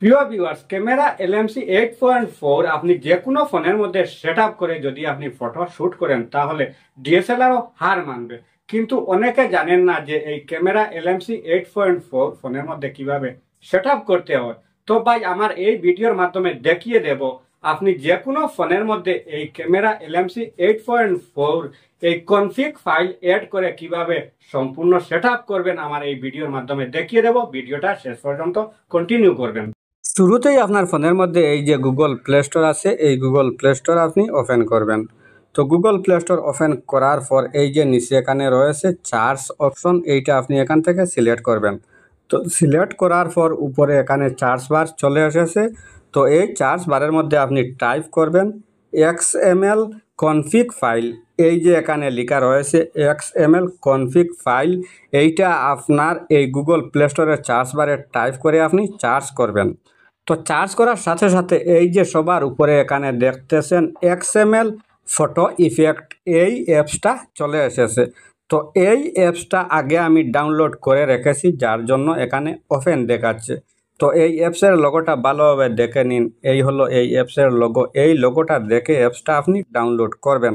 প্রিয় viewers, camera LMC 8.4 আপনি যে কোনো ফোনের মধ্যে সেট আপ করে যদি আপনি ফটো শুট করেন তাহলে ডিএসএলআরও হার মানবে। কিন্তু অনেকে জানেন না যে এই ক্যামেরা এলএমসি 8.4 ফোনের মধ্যে কিভাবে সেট আপ করতে হয়। তো ভাই আমার এই ভিডিওর মাধ্যমে দেখিয়ে দেব আপনি যে কোনো ফোনের মধ্যে এই ক্যামেরা এলএমসি 8.4 এই কনফিগ ফাইল এড করে কিভাবে সম্পূর্ণ সেট আপ করবেন আমার এই ভিডিওর মাধ্যমে দেখিয়ে দেব। ভিডিওটা শেষ পর্যন্ত কন্টিনিউ করবেন। শুরুতেই আপনার ফোনের মধ্যে এই যে গুগল প্লে স্টোর আছে, এই গুগল প্লে স্টোর আপনি ওপেন করবেন। তো গুগল প্লে স্টোর ওপেন করার পর এই যে নিচে এখানে রয়েছে চার্জ অপশন, এইটা আপনি এখান থেকে সিলেক্ট করবেন। তো সিলেক্ট করার পর উপরে এখানে চার্জ বার চলে এসেছে। তো এই চার্জ বারের মধ্যে আপনি টাইপ করবেন XML কনফিগ ফাইল। এই যে এখানে লেখা রয়েছে XML কনফিগ ফাইল, এইটা আপনার এই গুগল প্লে স্টোরের চার্জ বারে টাইপ করে আপনি চার্জ করবেন। তো চার্জ করার সাথে সাথে এই যে সবার উপরে এখানে দেখতেছেন XML ফটো ইফেক্ট, এই অ্যাপসটা চলে এসেছে। তো এই অ্যাপসটা আগে আমি ডাউনলোড করে রেখেছি, যার জন্য এখানে ওপেন দেখাচ্ছে। তো এই অ্যাপসের লোগোটা ভালোভাবে দেখে নিন, এই হলো এই অ্যাপসের লোগো। এই লোগোটা দেখে অ্যাপসটা আপনি ডাউনলোড করবেন।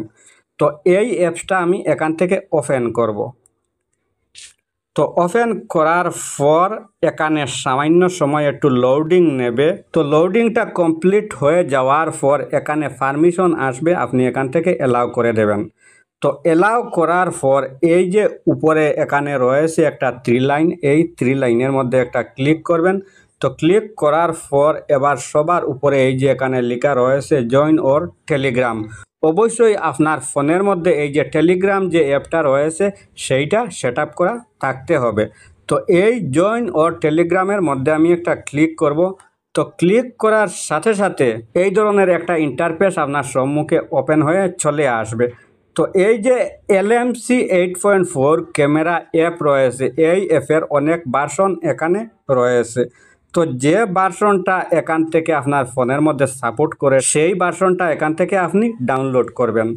তো এই অ্যাপসটা আমি এখান থেকে ওপেন করব। তো ওপেন করার পর এখানে সামান্য সময় একটু লোডিং নেবে। তো লোডিংটা কমপ্লিট হয়ে যাওয়ার পর এখানে পারমিশন আসবে, আপনি এখান থেকে অ্যালাউ করে দেবেন। তো অ্যালাউ করার পর এই যে উপরে এখানে রয়েছে একটা 3 লাইন, এই 3 লাইনের মধ্যে একটা ক্লিক করবেন। তো ক্লিক করার পর এবার সবার উপরে এই যে এখানে লেখা রয়েছে জয়েন ওর টেলিগ্রাম, অবশ্যই আপনার ফোনের মধ্যে এই যে টেলিগ্রাম যে অ্যাপটা রয়েছে সেইটা সেট আপ করা থাকতে হবে। তো এই জয়েন ওর টেলিগ্রামের মধ্যে আমি একটা ক্লিক করব। তো ক্লিক করার সাথে সাথে এই ধরনের একটা ইন্টারফেস আপনার সম্মুখে ওপেন হয়ে চলে আসবে। তো এই যে এলএমসি 8.4 ক্যামেরা অ্যাপ রয়েছে, এই অ্যাপের অনেক ভার্সন এখানে রয়েছে। তো যে ভার্সনটা এখান থেকে আপনার ফোনের মধ্যে সাপোর্ট করে সেই ভার্সনটা এখান থেকে আপনি ডাউনলোড করবেন।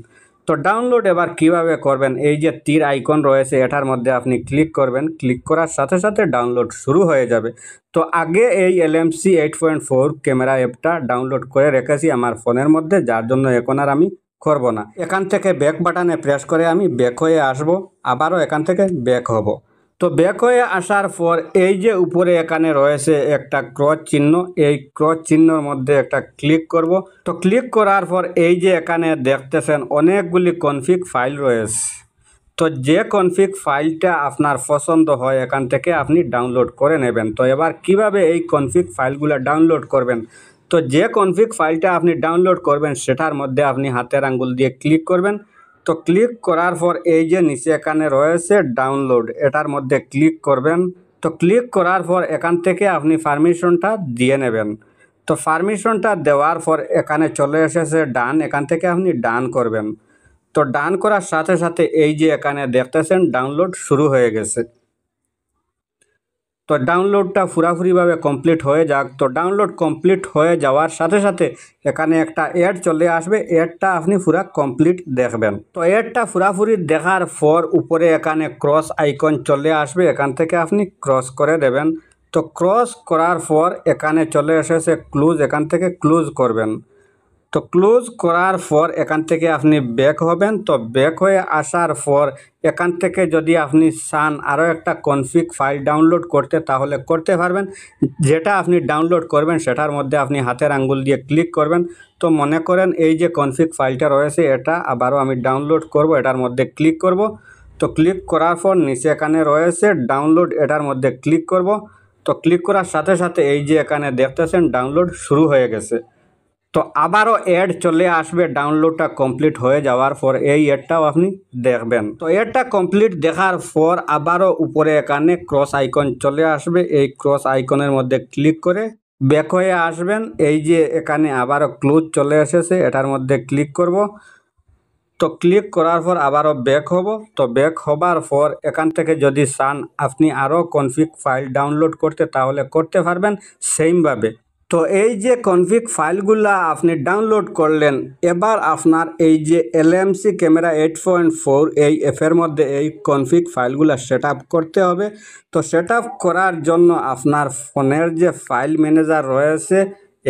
তো ডাউনলোড এবার কিভাবে করবেন, এই যে তীর আইকন রয়েছে এটার মধ্যে আপনি ক্লিক করবেন। ক্লিক করার সাথে সাথে ডাউনলোড শুরু হয়ে যাবে। তো আগে এই এলএমসি 8.4 ক্যামেরা অ্যাপটা ডাউনলোড করে রেখেছি আমার ফোনের মধ্যে, যার জন্য এখন আর আমি করব না। এখান থেকে ব্যাক বাটনে প্রেস করে আমি ব্যাক হয়ে আসব, আবারও এখান থেকে ব্যাক হব। তো ব্যাক হয়ে আসার পর এই যে উপরে এখানে রয়েছে একটা ক্রস চিহ্ন, এই ক্রস চিহ্নের মধ্যে একটা ক্লিক করব। তো ক্লিক করার পর এই যে এখানে দেখতেছেন অনেকগুলি কনফিগ ফাইল রয়েছে। তো যে কনফিগ ফাইলটা আপনার পছন্দ হয় এখান থেকে আপনি ডাউনলোড করে নেবেন। তো এবার কিভাবে এই কনফিগ ফাইলগুলো ডাউনলোড করবেন, তো যে কনফিগ ফাইলটা আপনি ডাউনলোড করবেন সেটার মধ্যে আপনি হাতের আঙ্গুল দিয়ে ক্লিক করবেন। তো ক্লিক করার পর এই যে নিচে এখানে রয়েছে ডাউনলোড, এটার মধ্যে ক্লিক করবেন। তো ক্লিক করার পর এখান থেকে আপনি পারমিশনটা দিয়ে নেবেন। তো পারমিশনটা দেওয়ার পর এখানে চলে এসেছে ডান, এখান থেকে আপনি ডান করবেন। তো ডান করার সাথে সাথে এই যে এখানে দেখতেছেন ডাউনলোড শুরু হয়ে গেছে। তো ডাউনলোডটা পুরাপুরিভাবে কমপ্লিট হয়ে যাক। তো ডাউনলোড কমপ্লিট হয়ে যাওয়ার সাথে সাথে এখানে একটা অ্যাড চলে আসবে, অ্যাডটা আপনি পুরা কমপ্লিট দেখবেন। তো অ্যাডটা পুরাপুরি দেখার পর উপরে এখানে ক্রস আইকন চলে আসবে, এখান থেকে আপনি ক্রস করে দেবেন। তো ক্রস করার পর এখানে চলে এসেছে ক্লোজ, এখান থেকে ক্লোজ করবেন। তো ক্লোজ করার পর এখান থেকে আপনি ব্যাক হবেন। তো ব্যাক হয়ে আসার পর এখান থেকে যদি আপনি চান আরও একটা কনফিগ ফাইল ডাউনলোড করতে তাহলে করতে পারবেন। যেটা আপনি ডাউনলোড করবেন সেটার মধ্যে আপনি হাতের আঙ্গুল দিয়ে ক্লিক করবেন। তো মনে করেন এই যে কনফিগ ফাইলটা রয়েছে এটা আবারও আমি ডাউনলোড করব, এটার মধ্যে ক্লিক করব। তো ক্লিক করার পর নিচে এখানে রয়েছে ডাউনলোড, এটার মধ্যে ক্লিক করব। তো ক্লিক করার সাথে সাথে এই যে এখানে দেখতেছেন ডাউনলোড শুরু হয়ে গেছে। তো আবারও অ্যাড চলে আসবে ডাউনলোডটা কমপ্লিট হয়ে যাওয়ার পর, এই অ্যাডটাও আপনি দেখবেন। তো অ্যাডটা কমপ্লিট দেখার পর আবারও উপরে এখানে ক্রস আইকন চলে আসবে, এই ক্রস আইকনের মধ্যে ক্লিক করে ব্যাক হয়ে আসবেন। এই যে এখানে আবারও ক্লোজ চলে এসেছে, এটার মধ্যে ক্লিক করব। তো ক্লিক করার পর আবারও ব্যাক হব। তো ব্যাক হবার পর এখান থেকে যদি চান আপনি আরও কনফিগ ফাইল ডাউনলোড করতে তাহলে করতে পারবেন সেমভাবে। তো এই যে কনফিগ ফাইলগুলা আপনি ডাউনলোড করলেন, এবার আপনার এই যে এলএমসি ক্যামেরা 8.4 এই অ্যাপের মধ্যে এই কনফিগ ফাইলগুলা সেট আপ করতে হবে। তো সেট আপ করার জন্য আপনার ফোনের যে ফাইল ম্যানেজার রয়েছে,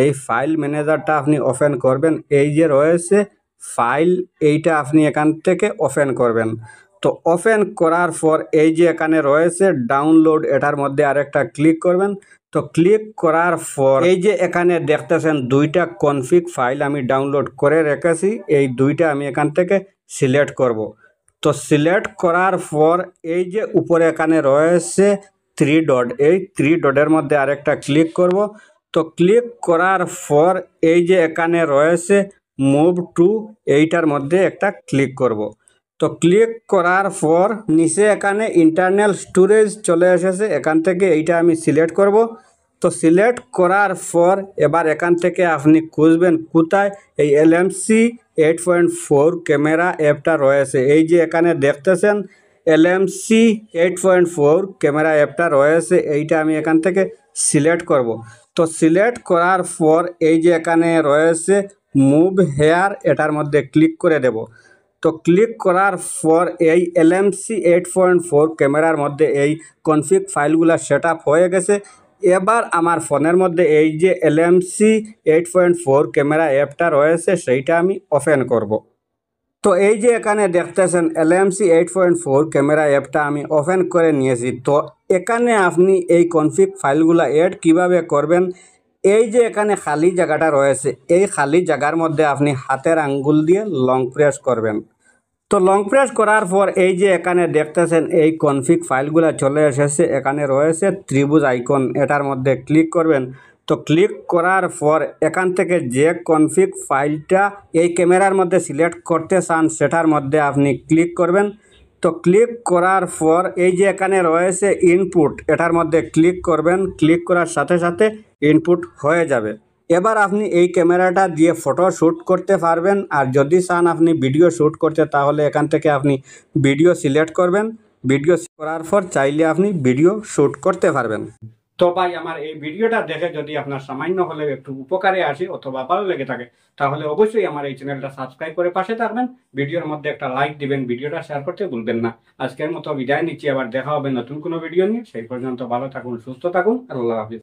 এই ফাইল ম্যানেজারটা আপনি ওপেন করবেন। এই যে রয়েছে ফাইল, এইটা আপনি এখান থেকে ওপেন করবেন। তো ওপেন করার পর এই যে এখানে রয়েছে ডাউনলোড, এটার মধ্যে আরেকটা ক্লিক করবেন। তো ক্লিক করার পর এই যে এখানে দেখতেছেন দুইটা কনফিগ ফাইল আমি ডাউনলোড করে রেখেছি, এই দুইটা আমি এখান থেকে সিলেক্ট করব। তো সিলেক্ট করার পর এই যে উপরে এখানে রয়েছে 3 ডট, এই 3 ডটের মধ্যে আরেকটা ক্লিক করব। তো ক্লিক করার পর এই যে এখানে রয়েছে মুভ টু, এইটার মধ্যে একটা ক্লিক করব। তো ক্লিক করার পর নিচে এখানে ইন্টারনাল স্টোরেজ চলে এসেছে, এখান থেকে এইটা আমি সিলেক্ট করব। তো সিলেক্ট করার পর এবার এখান থেকে আপনি খুঁজবেন কোথায় এই এলএমসি 8.4 ক্যামেরা অ্যাপটা রয়েছে। এই যে এখানে দেখতেছেন এলএমসি 8.4 ক্যামেরা অ্যাপটা রয়েছে, এইটা আমি এখান থেকে সিলেক্ট করব। তো সিলেক্ট করার পর এই যে এখানে রয়েছে মুভ হেয়ার, এটার মধ্যে ক্লিক করে দেব। তো ক্লিক করার পর এই এলএমসি 8.4 ক্যামেরার মধ্যে এই কনফিগ ফাইলগুলো সেট আপ হয়ে গেছে। এবার আমার ফোনের মধ্যে এই যে এলএমসি 8.4 ক্যামেরা অ্যাপটা রয়েছে সেইটা আমি ওপেন করব। তো এই যে এখানে দেখতেছেন এলএমসি 8.4 ক্যামেরা অ্যাপটা আমি ওপেন করে নিয়েছি। তো এখানে আপনি এই কনফিগ ফাইলগুলো অ্যাড কিভাবে করবেন, এই যে এখানে খালি জায়গাটা রয়েছে, এই খালি জায়গার মধ্যে আপনি হাতের আঙ্গুল দিয়ে লং প্রেস করবেন। তো লং প্রেস করার পর এই যে এখানে দেখতেছেন এই কনফিগ ফাইলগুলো চলে এসেছে, এখানে রয়েছে ত্রিভুজ আইকন, এটার মধ্যে ক্লিক করবেন। তো ক্লিক করার পর এখান থেকে যে কনফিগ ফাইলটা এই ক্যামেরার মধ্যে সিলেক্ট করতে চান সেটার মধ্যে আপনি ক্লিক করবেন। তো ক্লিক করার পর এই যে এখানে রয়েছে ইনপুট, এটার মধ্যে ক্লিক করবেন। ক্লিক করার সাথে সাথে ইনপুট হয়ে যাবে। এবার আপনি এই ক্যামেরাটা দিয়ে ফটো শ্যুট করতে পারবেন, আর যদি চান আপনি ভিডিও শ্যুট করতে তাহলে এখান থেকে আপনি ভিডিও সিলেক্ট করবেন। ভিডিও করার পর চাইলে আপনি ভিডিও শ্যুট করতে পারবেন। তো ভাই আমার এই ভিডিওটা দেখে যদি আপনার সামান্য হলে একটু উপকারে আসে অথবা ভালো লেগে থাকে তাহলে অবশ্যই আমার এই চ্যানেলটা সাবস্ক্রাইব করে পাশে থাকবেন, ভিডিওর মধ্যে একটা লাইক দিবেন, ভিডিওটা শেয়ার করতে ভুলবেন না। আজকের মতো বিদায় নিচ্ছি, আবার দেখা হবে নতুন কোনো ভিডিও নিয়ে। সেই পর্যন্ত ভালো থাকুন, সুস্থ থাকুন, আল্লাহ হাফিজ।